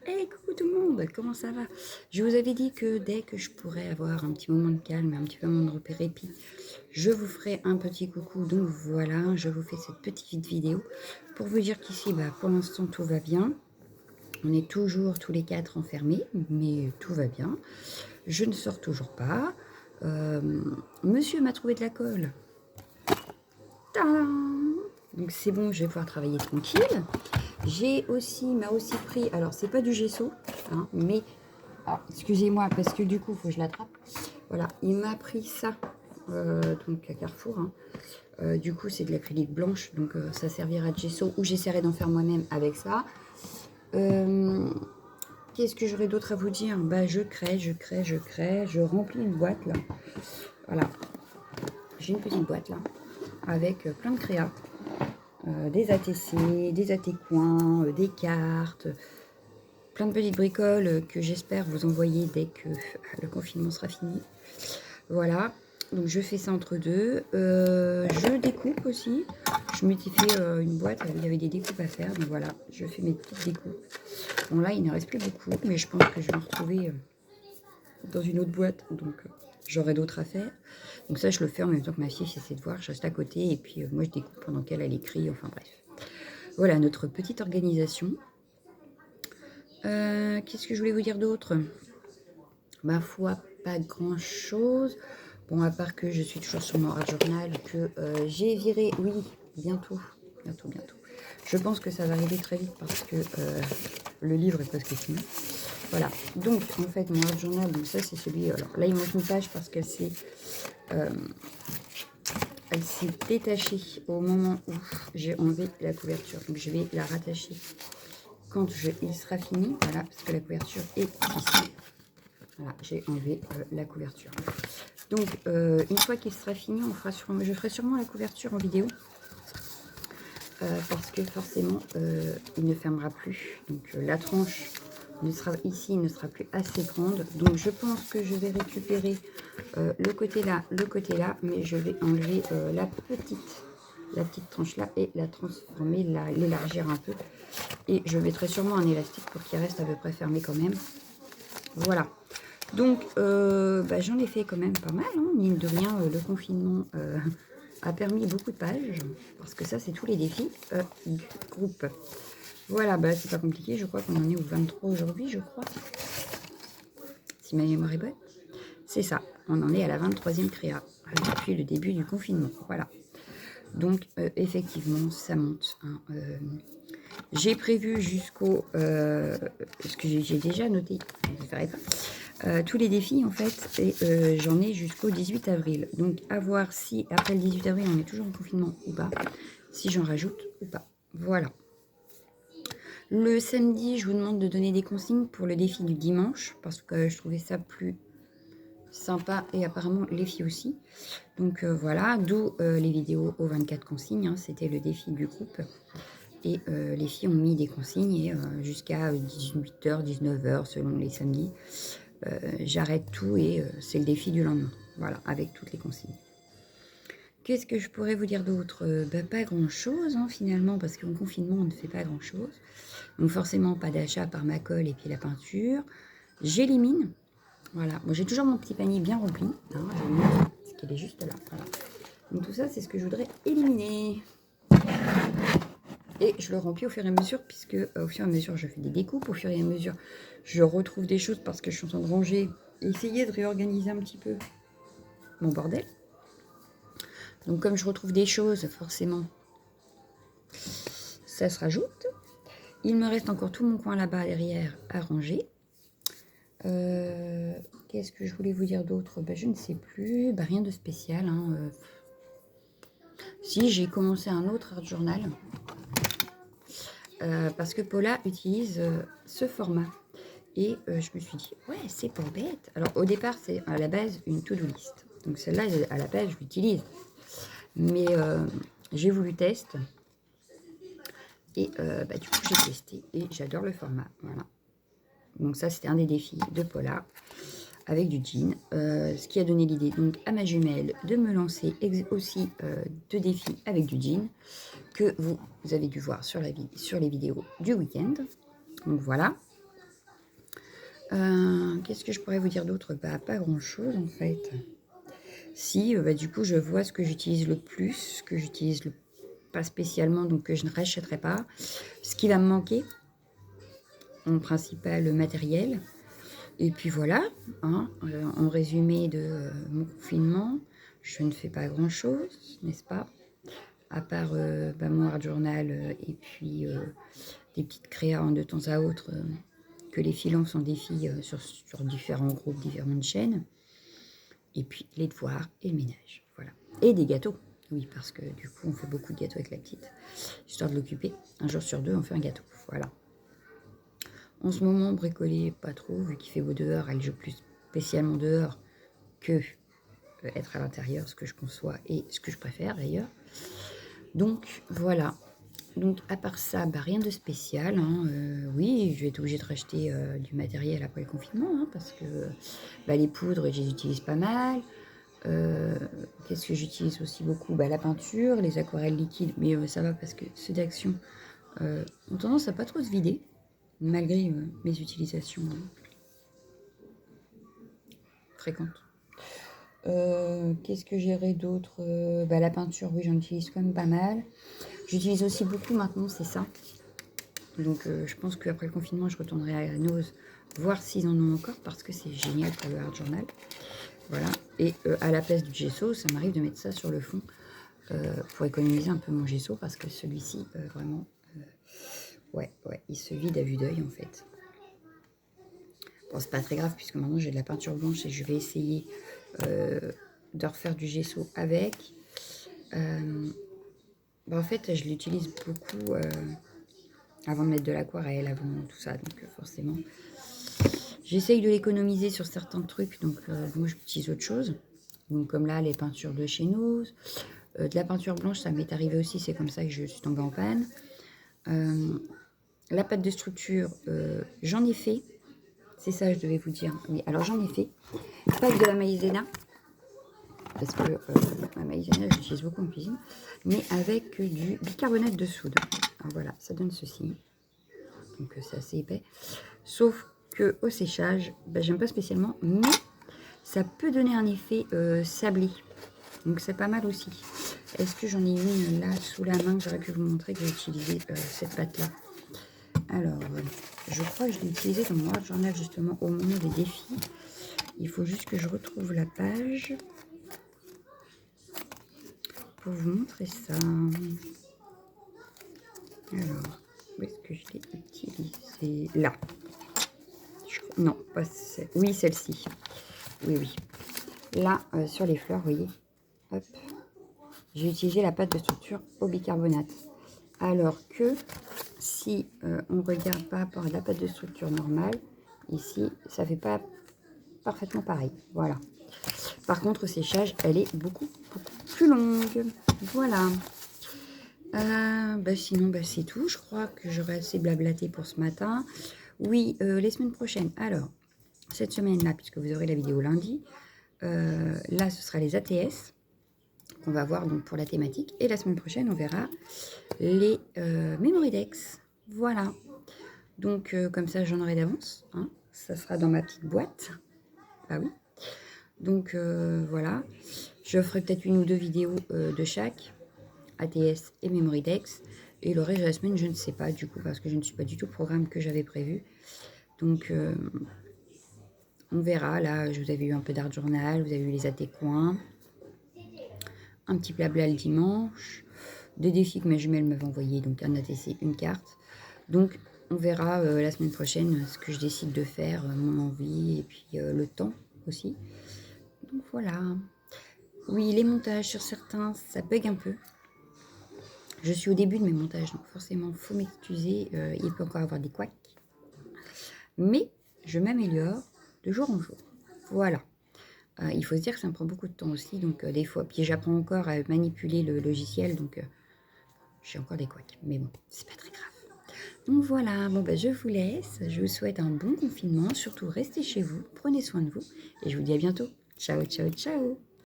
Hey, coucou tout le monde, comment ça va? Je vous avais dit que dès que je pourrais avoir un petit moment de calme, un petit moment de répit, je vous ferai un petit coucou. Donc voilà, je vous fais cette petite vidéo pour vous dire qu'ici, pour l'instant, tout va bien. On est toujours tous les quatre enfermés, mais tout va bien. Je ne sors toujours pas. Euh, Monsieur m'a trouvé de la colle. Tadam! Donc c'est bon, je vais pouvoir travailler tranquille. M'a aussi pris, alors c'est pas du gesso, hein, mais, excusez-moi, parce que du coup, il faut que je l'attrape. Voilà, il m'a pris ça, donc à Carrefour, hein. Du coup, c'est de l'acrylique blanche, donc ça servira de gesso, ou j'essaierai d'en faire moi-même avec ça. Qu'est-ce que j'aurais d'autre à vous dire? Je crée, je remplis une boîte, là. Voilà, j'ai une petite boîte, là, avec plein de créas. Des ATC, des AT-coins, des cartes, plein de petites bricoles que j'espère vous envoyer dès que le confinement sera fini. Voilà, donc je fais ça entre deux. Je découpe aussi. Je m'étais fait une boîte, il y avait des découpes à faire. Donc voilà, je fais mes petites découpes. Bon là, il ne reste plus beaucoup, mais je pense que je vais en retrouver dans une autre boîte. Donc j'aurai d'autres à faire. Donc ça, je le fais en même temps que ma fille fait ses devoirs. Je reste à côté et puis moi, je découpe pendant qu'elle écrit. Enfin bref. Voilà notre petite organisation. Qu'est-ce que je voulais vous dire d'autre? Ma foi, pas grand chose. Bon, à part que je suis toujours sur mon art journal, que j'ai viré, oui, bientôt. Je pense que ça va arriver très vite parce que le livre est presque fini. Voilà, donc en fait, mon art journal, donc ça c'est celui. Alors là, il manque une page parce qu'elle s'est détachée au moment où j'ai enlevé la couverture. Donc je vais la rattacher quand il sera fini. Voilà, parce que la couverture est ici. Voilà, j'ai enlevé la couverture. Donc, une fois qu'il sera fini, je ferai sûrement la couverture en vidéo. Parce que forcément, il ne fermera plus. Donc, la tranche ne sera plus assez grande. Donc, je pense que je vais récupérer le côté là. Mais je vais enlever la petite tranche là et la transformer, l'élargir un peu. Et je mettrai sûrement un élastique pour qu'il reste à peu près fermé quand même. Voilà. Donc, j'en ai fait quand même pas mal, hein. Mine de rien, le confinement a permis beaucoup de pages, parce que ça, c'est tous les défis du groupe. Voilà, c'est pas compliqué, je crois qu'on en est au 23 aujourd'hui, je crois. Si ma mémoire est bonne. C'est ça, on en est à la 23e créa, depuis le début du confinement. Voilà. Donc, effectivement, ça monte, hein. J'ai prévu jusqu'au... ce que j'ai déjà noté, je ne ferai pas. Tous les défis en fait, et j'en ai jusqu'au 18 avril. Donc à voir si après le 18 avril on est toujours en confinement ou pas, si j'en rajoute ou pas. Voilà. Le samedi, je vous demande de donner des consignes pour le défi du dimanche, parce que je trouvais ça plus sympa et apparemment les filles aussi. Donc voilà, d'où les vidéos aux 24 consignes, hein, c'était le défi du groupe. Et les filles ont mis des consignes et jusqu'à 18h, 19h selon les samedis. J'arrête tout et c'est le défi du lendemain. Voilà, avec toutes les consignes. Qu'est-ce que je pourrais vous dire d'autre? Pas grand-chose, hein, finalement, parce qu'en confinement, on ne fait pas grand-chose. Donc forcément, pas d'achat par ma colle et puis la peinture. J'élimine. Voilà, moi j'ai toujours mon petit panier bien rempli. Hein, je montre, parce qu'il est juste là. Voilà. Donc tout ça, c'est ce que je voudrais éliminer. Et je le remplis au fur et à mesure, puisque au fur et à mesure, je fais des découpes. Au fur et à mesure, je retrouve des choses parce que je suis en train de ranger. Essayer de réorganiser un petit peu mon bordel. Donc comme je retrouve des choses, forcément, ça se rajoute. Il me reste encore tout mon coin là-bas derrière à ranger. Qu'est-ce que je voulais vous dire d'autre? Je ne sais plus. Rien de spécial, hein. Si, j'ai commencé un autre art journal. Parce que Paula utilise ce format. Et je me suis dit, ouais, c'est pas bête. Alors au départ, c'est à la base une to-do list. Donc celle-là, à la base, je l'utilise. Mais j'ai voulu tester. Et du coup, j'ai testé. Et j'adore le format. Voilà. Donc ça, c'était un des défis de Paula avec du jean. Ce qui a donné l'idée donc à ma jumelle de me lancer aussi de défis avec du jean que vous avez dû voir sur les vidéos du week-end. Donc voilà. Qu'est-ce que je pourrais vous dire d'autre? Bah, pas grand-chose en fait. Si, bah, du coup, je vois ce que j'utilise le plus, ce que j'utilise pas spécialement, donc que je ne rachèterai pas. Ce qui va me manquer, en principal matériel. Et puis voilà, hein, en résumé de mon confinement, je ne fais pas grand-chose, n'est-ce pas? À part bah, mon art journal et puis des petites créas de temps à autre que les filons sont des filles sur différents groupes, différentes chaînes. Et puis les devoirs et le ménage, voilà. Et des gâteaux, oui, parce que du coup on fait beaucoup de gâteaux avec la petite, histoire de l'occuper. Un jour sur deux on fait un gâteau, voilà. En ce moment, bricoler pas trop, vu qu'il fait beau dehors, elle joue plus spécialement dehors que être à l'intérieur, ce que je conçois et ce que je préfère d'ailleurs. Donc voilà. Donc à part ça, bah, rien de spécial. Hein. Oui, je vais être obligée de racheter du matériel après le confinement, hein, parce que bah, les poudres, je les utilise pas mal. Qu'est-ce que j'utilise aussi beaucoup? Bah, la peinture, les aquarelles liquides, mais ça va parce que ceux d'Action ont tendance à pas trop se vider, malgré mes utilisations fréquentes. Qu'est-ce que j'irais d'autre? Bah, la peinture, oui, j'en utilise quand même pas mal. J'utilise aussi beaucoup maintenant, c'est ça. Donc je pense qu'après le confinement, je retournerai à Nose, voir s'ils en ont encore, parce que c'est génial pour le art journal. Voilà. Et à la place du gesso, ça m'arrive de mettre ça sur le fond pour économiser un peu mon gesso, parce que celui-ci, vraiment, ouais, il se vide à vue d'œil en fait. Bon, c'est pas très grave, puisque maintenant j'ai de la peinture blanche et je vais essayer de refaire du gesso avec. Bah, en fait, je l'utilise beaucoup avant de mettre de l'aquarelle, avant tout ça, donc forcément. J'essaye de l'économiser sur certains trucs, donc moi j'utilise autre chose. Donc comme là, les peintures de chez nous. De la peinture blanche, ça m'est arrivé aussi, c'est comme ça que je suis tombée en panne. La pâte de structure, j'en ai fait. C'est ça, je devais vous dire. Oui, alors j'en ai fait. Pas avec de la maïzena, parce que la maïzena, je l'utilise beaucoup en cuisine, mais avec du bicarbonate de soude. Alors voilà, ça donne ceci. Donc c'est assez épais. Sauf que au séchage, bah, j'aime pas spécialement, mais ça peut donner un effet sablé. Donc c'est pas mal aussi. Est-ce que j'en ai une là sous la main que j'aurais pu vous montrer que j'ai utilisé cette pâte là? Alors, je crois que je l'ai utilisée dans mon art journal justement au moment des défis. Il faut juste que je retrouve la page pour vous montrer ça. Alors, où est-ce que je l'ai utilisée? Là. Non, pas celle. Oui, celle-ci. Oui. Là, sur les fleurs, vous voyez. Hop. J'ai utilisé la pâte de structure au bicarbonate. Alors que si on regarde par rapport à la pâte de structure normale, ici, ça ne fait pas parfaitement pareil. Voilà. Par contre, au séchage, elle est beaucoup plus longue. Voilà. Bah sinon, bah, c'est tout. Je crois que j'aurais assez blablaté pour ce matin. Oui, les semaines prochaines. Alors, cette semaine-là, puisque vous aurez la vidéo lundi, là, ce sera les ATS qu'on va voir donc pour la thématique. Et la semaine prochaine, on verra les Memorydex. Voilà. Donc, comme ça, j'en aurai d'avance. Hein. Ça sera dans ma petite boîte. Ah oui. Donc, voilà. Je ferai peut-être une ou deux vidéos de chaque, ATS et Memorydex. Et le reste de la semaine, je ne sais pas du coup, parce que je ne suis pas du tout le programme que j'avais prévu. Donc, on verra. Là, je vous avais eu un peu d'art journal, vous avez eu les AT coins, un petit blabla le dimanche, des défis que ma jumelle m'avait envoyé, donc un ATC, une carte. Donc, on verra la semaine prochaine ce que je décide de faire, mon envie et puis le temps aussi. Donc voilà. Oui, les montages sur certains, ça bug un peu. Je suis au début de mes montages, donc forcément, il faut m'excuser. Il peut encore avoir des couacs. Mais je m'améliore de jour en jour. Voilà. Il faut se dire que ça me prend beaucoup de temps aussi, donc des fois. Puis j'apprends encore à manipuler le logiciel, donc j'ai encore des couacs. Mais bon, c'est pas très grave. Donc voilà, bon bah je vous laisse. Je vous souhaite un bon confinement. Surtout, restez chez vous, prenez soin de vous. Et je vous dis à bientôt. Ciao, ciao, ciao.